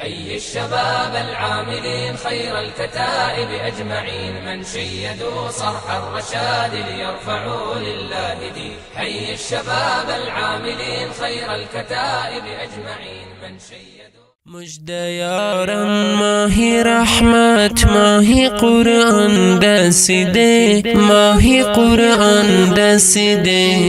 حي الشباب العاملين خير الكتائب أجمعين، من شيدوا صرح الرشاد ليرفعوا لله دين. حي الشباب العاملين خير الكتائب أجمعين، من شيدوا. مجد یارم ماهی رحمت، ماهی قرآن رسیده، ماهی قرآن رسیده،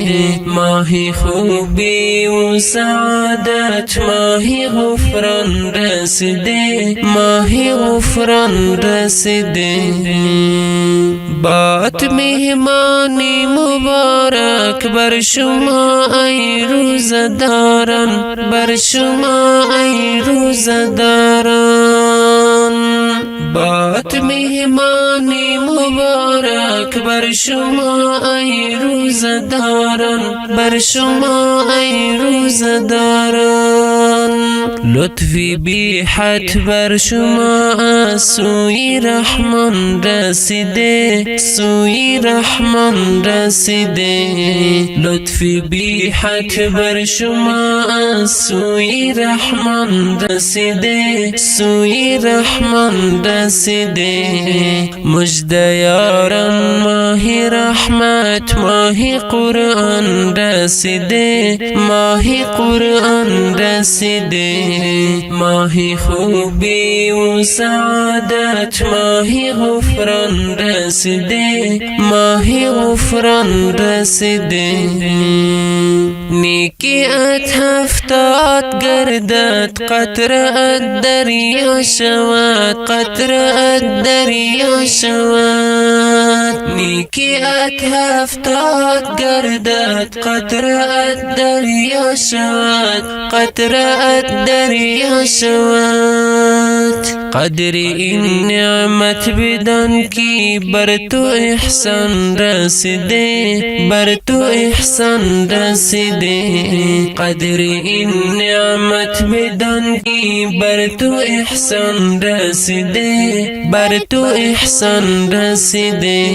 ماهی خوبی و سعادت، ماهی غفران رسیده، ماهی غفران رسیده. باد مهمانی مبارک بر شما ای روزداران، بر شما ای روزداران. باد مهمانی مبارک بر شما ای روزداران، بر شما ای روزداران. لطفی بی حد بر شما سوی رحمان رسیده، سوی رحمان رسیده. لطفی بی حد بر شما سوی رحمان رسیده، سوی رحمان رسیده. مجد یاران ماهی رحمت، ماهی قرآن رسیده، ماهی قرآن رسیده، ماهی خوبی و سعادت، ماهی غفران رسیده، ماهی غفران رسیده. نیکی ات هفتاد گردد، قطره دریا شود، قطره دریا شود. نیکی ات هفتاد گردد، قطره دریا شود، قطره دریا شود. قدر این نعمت بدان کی بر تو احسان رسیده، بر تو احسان رسیده. قدر این نعمت بدان کی بر تو احسان رسیده، بر تو احسان رسیده.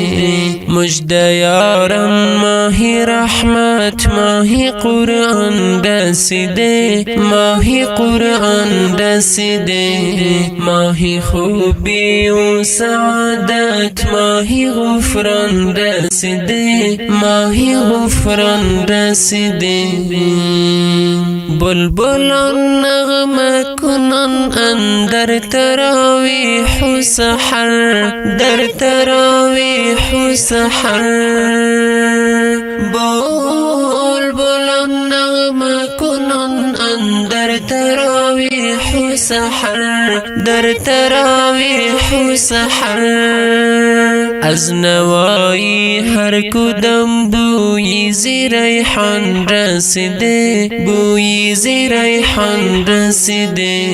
مجد یارم ماهی رحمت، ماهی قرآن رسیده، ماهی قرآن رسیده، ماهی خوبی و سعادت، ماهی غفران رسیده، ماهی غفران رسیده. بلبلان نغمه کنان اندر تراویح و سحر، در تراویح و سحر. بلبلان نغمه کنان اندر تراویح و سحر، در تراویح و سحر. از نوایی هر کدام بوی زی ریحان رسیده، بوی زی ریحان رسیده.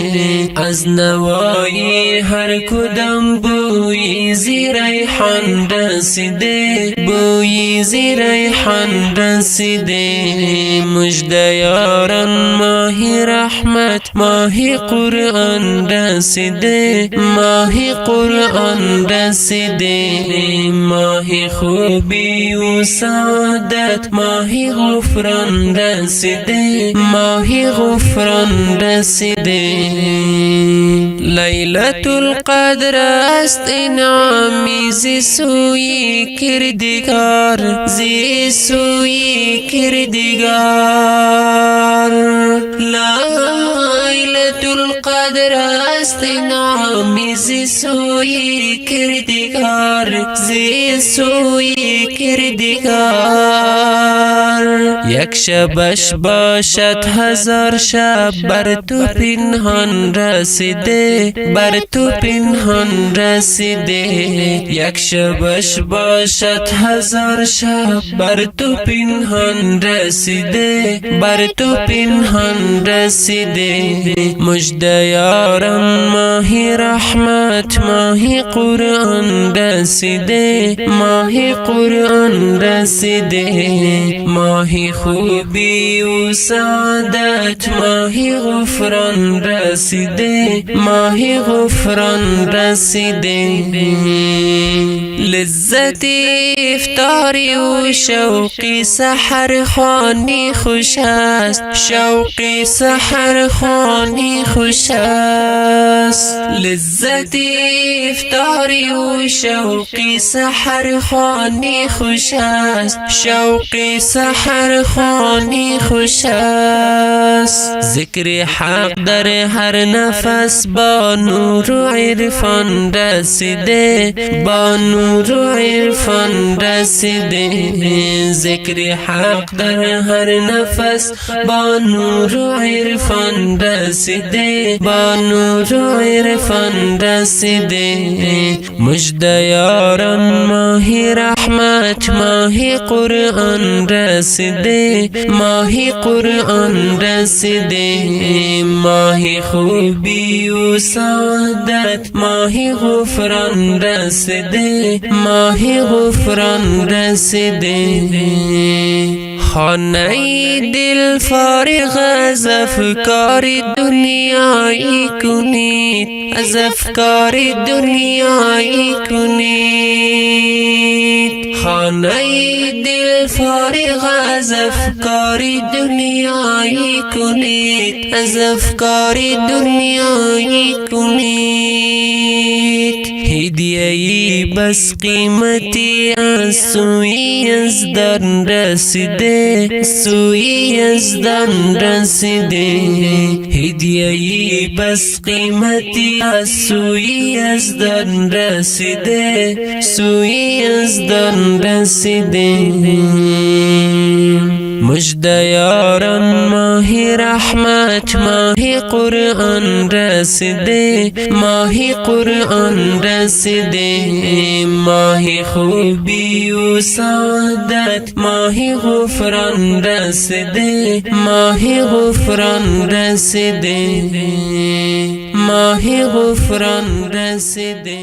از نوایی هر کدام بوی زی ریحان رسیده، بوی زی ریحان رسیده. مجد یاران ماهی رحمت، ماهی قرآن رسیده، ماهی قرآن رسیده، ماهی خوبی و سعادت، ماهی غفران رسیده، ماهی غفران رسیده. لیلة القدر است انعامی زی سوی کردگار، زی سوی کردگار. لیلة القدر است انعامی زی سوی کردگار، زی سوی کردگار. یک شبش باشد هزار شب، بر تو پنهان رسیده، بر تو پنهان رسیده. یک شبش باشد هزار شب، بر تو پنهان رسیده، بر تو پنهان رسیده. مجد یارم ماهی رحمت، ماهی قرآن رسیده، ماهی قرآن رسیده، ماهی خوبی و سعادت، ماهی غفران رسیده، ماهی غفران رسیده. لذت افطاری و شوقی سحر خوانی خوش است، شوقی سحر خوانی خوش است. است. لذت افطاری و شوق سحر خوانی خوش است، شوق سحر خوانی خوش است. ذکر حق در هر نفس با نور و عرفان رسیده، با نور و عرفان رسیده. ذکر حق در هر نفس با نور و عرفان رسیده، با نور و عرفان رسیده. مژده یاران ماه رحمت، ماه قرآن رسیده، ماه قرآن رسیده. ماه خوبی و سعادت، ماه غفران رسیده، ماه غفران رسیده. خانه دل فارغ از افکار دنیایی کنید، از افکار دنیایی کنید. خانه دل فارغ از افکار دنیایی کنید، از افکار دنیایی کنید. هدیه‌ای بس قیمتی از سوی یزدان رسیده، سوی یزدان رسیده. هدیه‌ای بس قیمتی از سوی یزدان رسیده، سوی یزدان رسیده. مژده یاران ماه رحمت، ماه قرآن رسیده، ماه قرآن رسیده. ماه خوبی و سعادت، ماه غفران رسیده، ماه غفران رسیده، ماه غفران رسیده.